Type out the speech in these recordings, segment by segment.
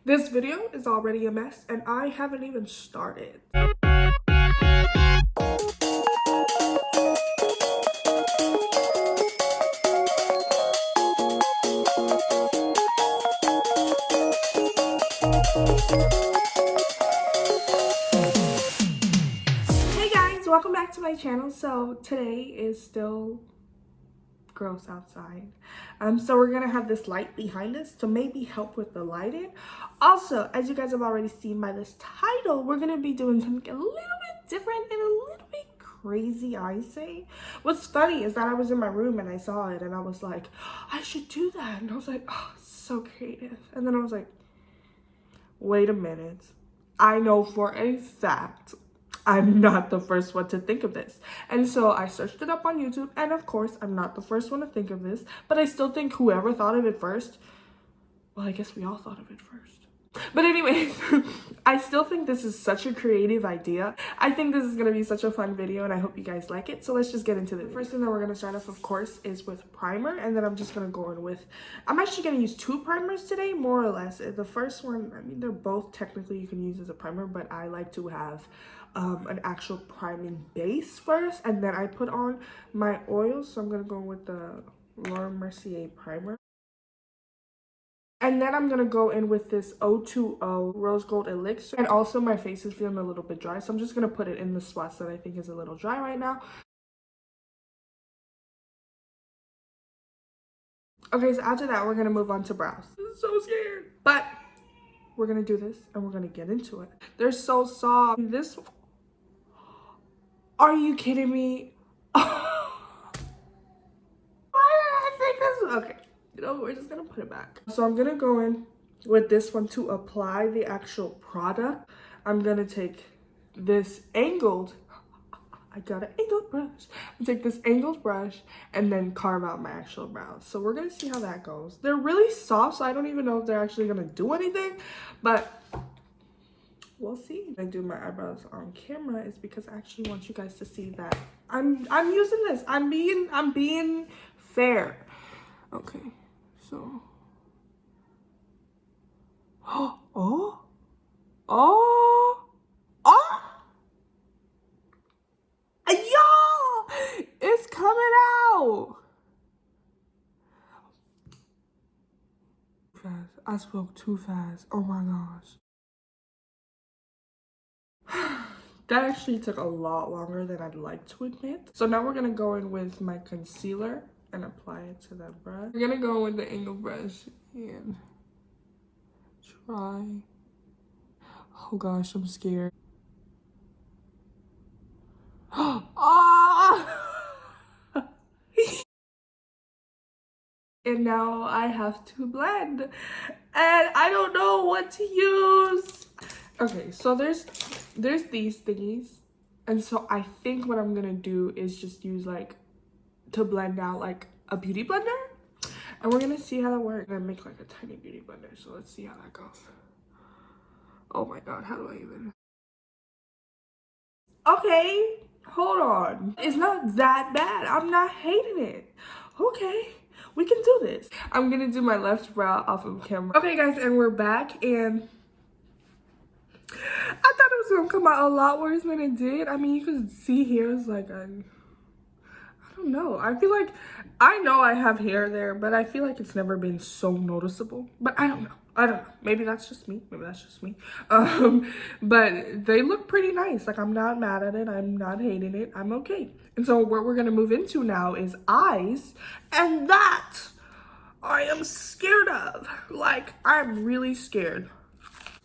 This video is already a mess and I haven't even started. Hey guys, welcome back to my channel. So today is still gross outside, so we're gonna have this light behind us to maybe help with the lighting. Also, as you guys have already seen by this title, we're gonna be doing something a little bit different and a little bit crazy, I say. What's funny is that I was in my room and I saw it and I was like, I should do that, and I was like, oh, so creative. And then I was like, wait a minute, I know for a fact I'm not the first one to think of this. And so I searched it up on YouTube, and of course, I'm not the first one to think of this, but I still think whoever thought of it first, well, I guess we all thought of it first. But anyways, I still think this is such a creative idea. I think this is going to be such a fun video, and I hope you guys like it. So let's just get into it. First thing that we're going to start off, of course, is with primer, and then I'm just going to go in with, I'm actually going to use two primers today, more or less. The first one, I mean, they're both technically you can use as a primer, but I like to have an actual priming base first, and then I put on my oils. So I'm going to go with the Laura Mercier primer. And then I'm going to go in with this 020 Rose Gold Elixir. And also my face is feeling a little bit dry, so I'm just going to put it in the spots that I think is a little dry right now. Okay, so after that, we're going to move on to brows. I'm so scared. But we're going to do this and we're going to get into it. They're so soft. This... Are you kidding me? Why did I think this? Okay. You know, we're just gonna put it back. So I'm gonna go in with this one to apply the actual product. I'm gonna take this angled, I got an angled brush. Take this angled brush and then carve out my actual brows. So we're gonna see how that goes. They're really soft, so I don't even know if they're actually gonna do anything, but we'll see. I do my eyebrows on camera is because I actually want you guys to see that I'm using this. I'm being fair. Okay. So, oh, y'all, it's coming out. Fast. I spoke too fast. Oh my gosh. That actually took a lot longer than I'd like to admit. So now we're gonna go in with my concealer and apply it to that brush. We're gonna go with the angle brush and try. Oh gosh, I'm scared. Ah! And now I have to blend, and I don't know what to use. Okay, so there's these thingies, and so I think what I'm gonna do is just use like to blend out like a beauty blender, and we're gonna see how that works. I'm gonna make like a tiny beauty blender, so let's see how that goes. Oh my god, how do I even? Okay, hold on. It's not that bad. I'm not hating it. Okay, we can do this. I'm gonna do my left brow off of camera. Okay guys, and we're back, and I thought it was gonna come out a lot worse than it did. I mean, you can see here it's like I don't know. I feel like, I know I have hair there, but I feel like it's never been so noticeable. But I don't know. Maybe that's just me. But they look pretty nice. Like, I'm not mad at it. I'm not hating it. I'm okay. And so what we're gonna move into now is eyes, and that I am scared of. Like, I'm really scared.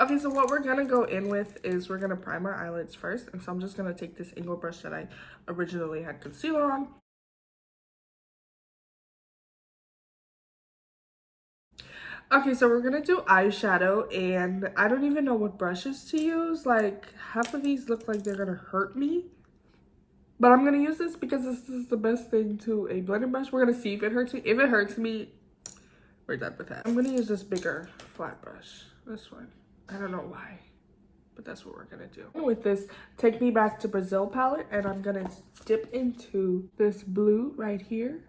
Okay, so what we're gonna go in with is we're gonna prime our eyelids first. And so I'm just gonna take this angle brush that I originally had concealer on. Okay, so we're gonna do eyeshadow, and I don't even know what brushes to use. Like, half of these look like they're gonna hurt me. But I'm gonna use this because this is the best thing to a blending brush. We're gonna see if it hurts me. If it hurts me, we're done with that. I'm gonna use this bigger flat brush. This one. I don't know why, but that's what we're gonna do. With this Take Me Back to Brazil palette, and I'm gonna dip into this blue right here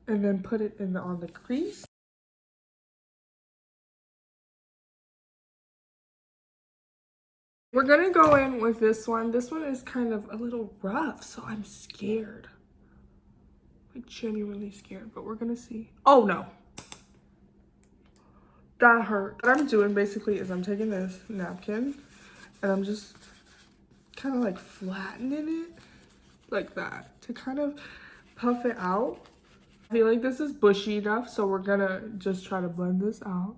and then put it on the crease. We're gonna go in with this one. This one is kind of a little rough, so I'm scared. Like genuinely scared, but we're gonna see. Oh no, that hurt. What I'm doing basically is I'm taking this napkin and I'm just kind of like flattening it like that to kind of puff it out. I feel like this is bushy enough, so we're gonna just try to blend this out.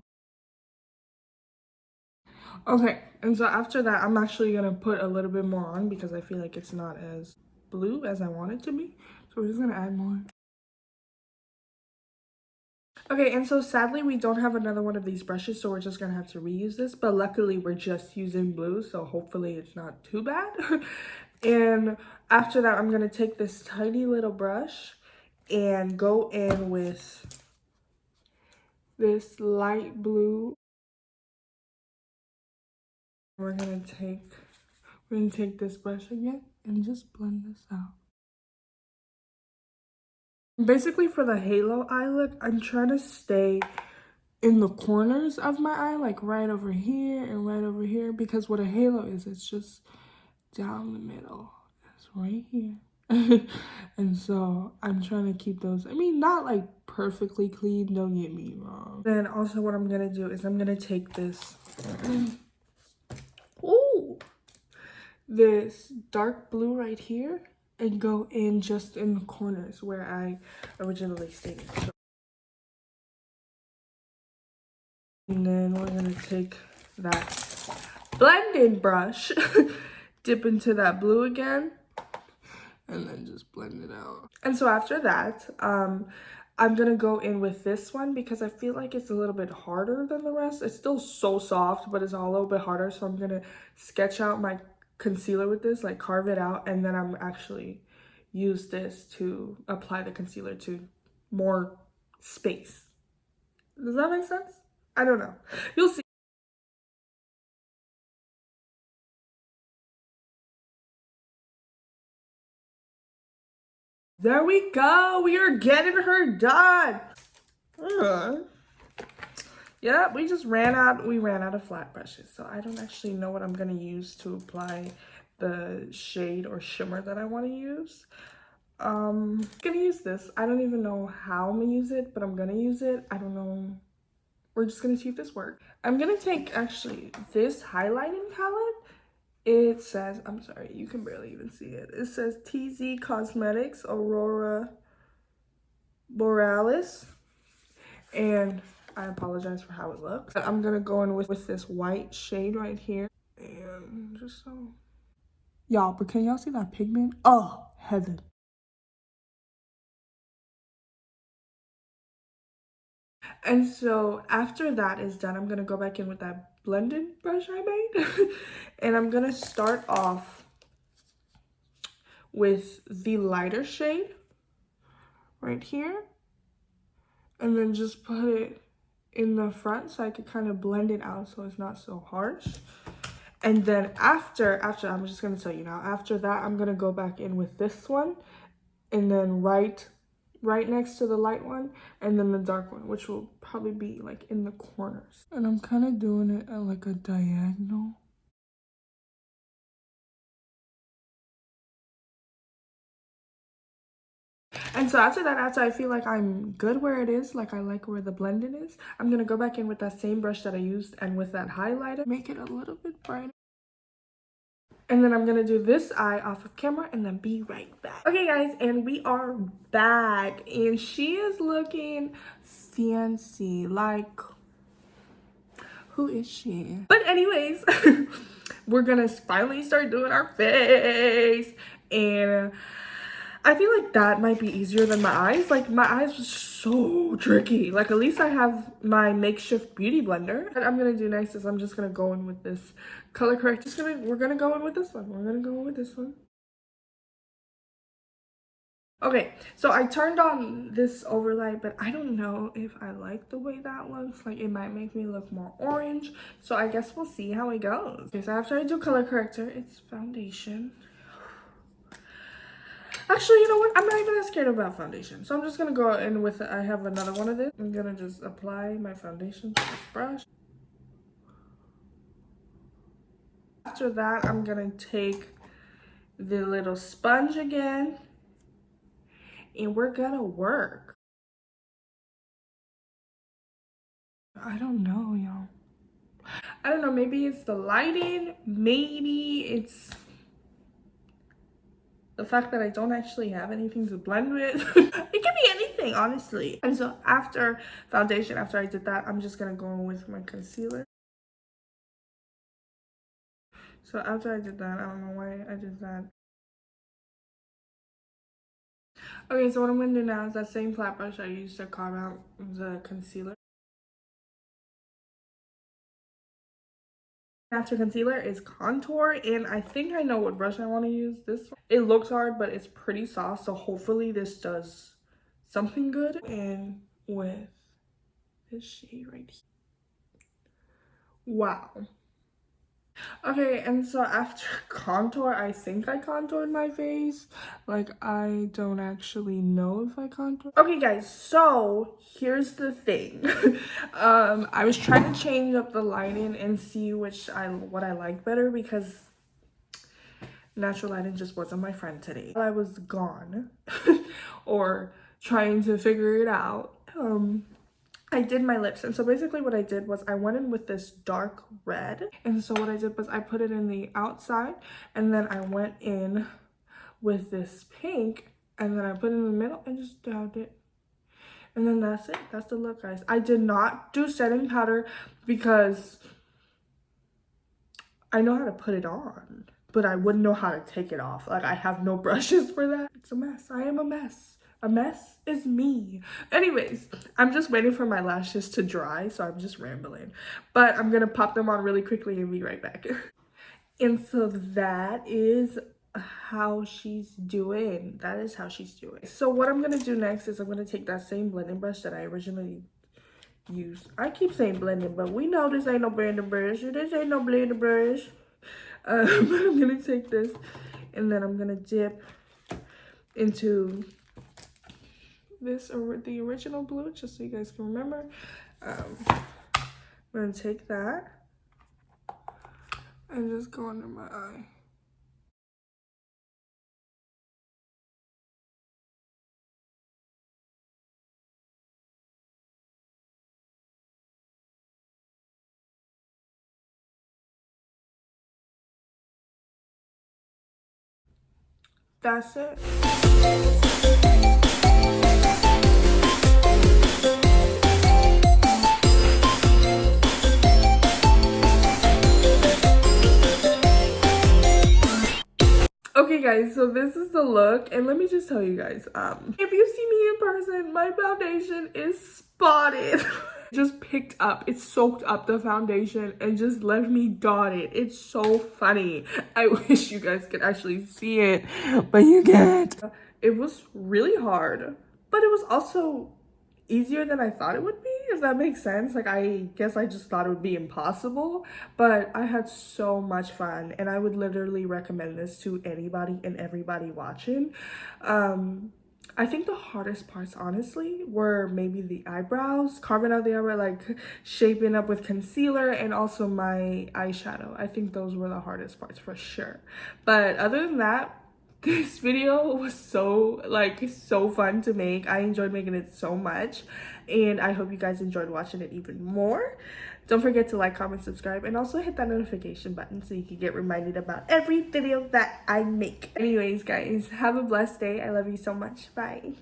Okay, and so after that, I'm actually gonna put a little bit more on because I feel like it's not as blue as I want it to be. So we're just gonna add more. Okay, and so sadly we don't have another one of these brushes, so we're just gonna have to reuse this, but luckily we're just using blue, so hopefully it's not too bad. And after that, I'm gonna take this tiny little brush and go in with this light blue. We're gonna take this brush again and just blend this out. Basically for the halo eye look, I'm trying to stay in the corners of my eye, like right over here and right over here, because what a halo is, it's just down the middle. It's right here. And so I'm trying to keep those, I mean, not like perfectly clean, don't get me wrong. Then also what I'm gonna do is I'm gonna take this ooh, this dark blue right here and go in just in the corners where I originally stated. And then we're gonna take that blending brush, dip into that blue again, and then just blend it out. And so after that, I'm gonna go in with this one because I feel like it's a little bit harder than the rest. It's still so soft, but it's a little bit harder. So I'm gonna sketch out my concealer with this, like carve it out, and then I'm actually use this to apply the concealer to more space. Does that make sense? I don't know. You'll see. There we go. We are getting her done. Uh, yeah, we ran out of flat brushes. So I don't actually know what I'm going to use to apply the shade or shimmer that I want to use. I'm going to use this. I don't even know how I'm going to use it, but I'm going to use it. I don't know. We're just going to see if this works. I'm going to take actually this highlighting palette. It says, I'm sorry, you can barely even see it. It says TZ Cosmetics Aurora Borealis. And I apologize for how it looks. I'm gonna go in with this white shade right here. And just so. Y'all, but can y'all see that pigment? Oh, heaven. And so after that is done, I'm gonna go back in with that blended brush I made. And I'm gonna start off with the lighter shade right here. And then just put it in the front so I could kind of blend it out so it's not so harsh. And then after I'm just gonna tell you now, after that I'm gonna go back in with this one and then right next to the light one, and then the dark one, which will probably be like in the corners. And I'm kind of doing it at like a diagonal. And so after that, after I feel like I'm good where it is, like I like where the blending is, I'm gonna go back in with that same brush that I used and with that highlighter, make it a little bit brighter. And then I'm gonna do this eye off of camera and then be right back. Okay guys, and we are back and she is looking fancy. Like, who is she? But anyways, we're gonna finally start doing our face. And I feel like that might be easier than my eyes. Like my eyes was so tricky. Like at least I have my makeshift beauty blender. What I'm gonna do next is I'm just gonna go in with this color corrector. We're gonna go in with this one. We're gonna go in with this one. Okay, so I turned on this overlay, but I don't know if I like the way that looks. Like it might make me look more orange. So I guess we'll see how it goes. Okay, so after I do color corrector, it's foundation. Actually, you know what? I'm not even that scared about foundation. So I'm just gonna go in with, I have another one of this. I'm gonna just apply my foundation to this brush. After that, I'm gonna take the little sponge again and we're gonna work. I don't know, y'all. I don't know, maybe it's the lighting, maybe it's the fact that I don't actually have anything to blend with. It can be anything, honestly. And so after foundation, after I did that, I'm just gonna go in with my concealer. So after I did that, I don't know why I did that. Okay, so what I'm gonna do now is that same flat brush I used to carve out the concealer. After concealer is contour, and I think I know what brush I want to use. This one. It looks hard, but it's pretty soft, so hopefully this does something good. And with this shade right here. Wow. Okay, and so after contour, I think I contoured my face. Like, I don't actually know if I contoured. Okay, guys, so here's the thing. I was trying to change up the lighting and see what I like better because natural lighting just wasn't my friend today. While I was gone or trying to figure it out, I did my lips. And so basically what I did was I went in with this dark red. And so what I did was I put it in the outside and then I went in with this pink and then I put it in the middle and just dabbed it. And then that's it. That's the look, guys. I did not do setting powder because I know how to put it on, but I wouldn't know how to take it off. Like, I have no brushes for that. It's a mess. I am a mess. A mess is me. Anyways, I'm just waiting for my lashes to dry, so I'm just rambling. But I'm gonna pop them on really quickly and be right back. And so that is how she's doing. That is how she's doing. So what I'm gonna do next is I'm gonna take that same blending brush that I originally used. I keep saying blending, but we know this ain't no blending brush. This ain't no blending brush. But I'm gonna take this and then I'm gonna dip into this or the original blue, just so you guys can remember. I'm gonna take that and just go under my eye. That's it. Okay guys, so this is the look, and let me just tell you guys, if you see me in person, my foundation is spotted. Just picked up, it soaked up the foundation and just left me dotted. It's so funny. I wish you guys could actually see it, but you can't. It was really hard, but it was also easier than I thought it would be, if that makes sense. Like, I guess I just thought it would be impossible, but I had so much fun and I would literally recommend this to anybody and everybody watching. I think the hardest parts, honestly, were maybe the eyebrows, carving out the eyebrow, like shaping up with concealer, and also my eyeshadow. I think those were the hardest parts for sure. But other than that, this video was so fun to make. I enjoyed making it so much, and I hope you guys enjoyed watching it even more. Don't forget to like, comment, subscribe, and also hit that notification button so you can get reminded about every video that I make. Anyways, guys, have a blessed day. I love you so much. Bye.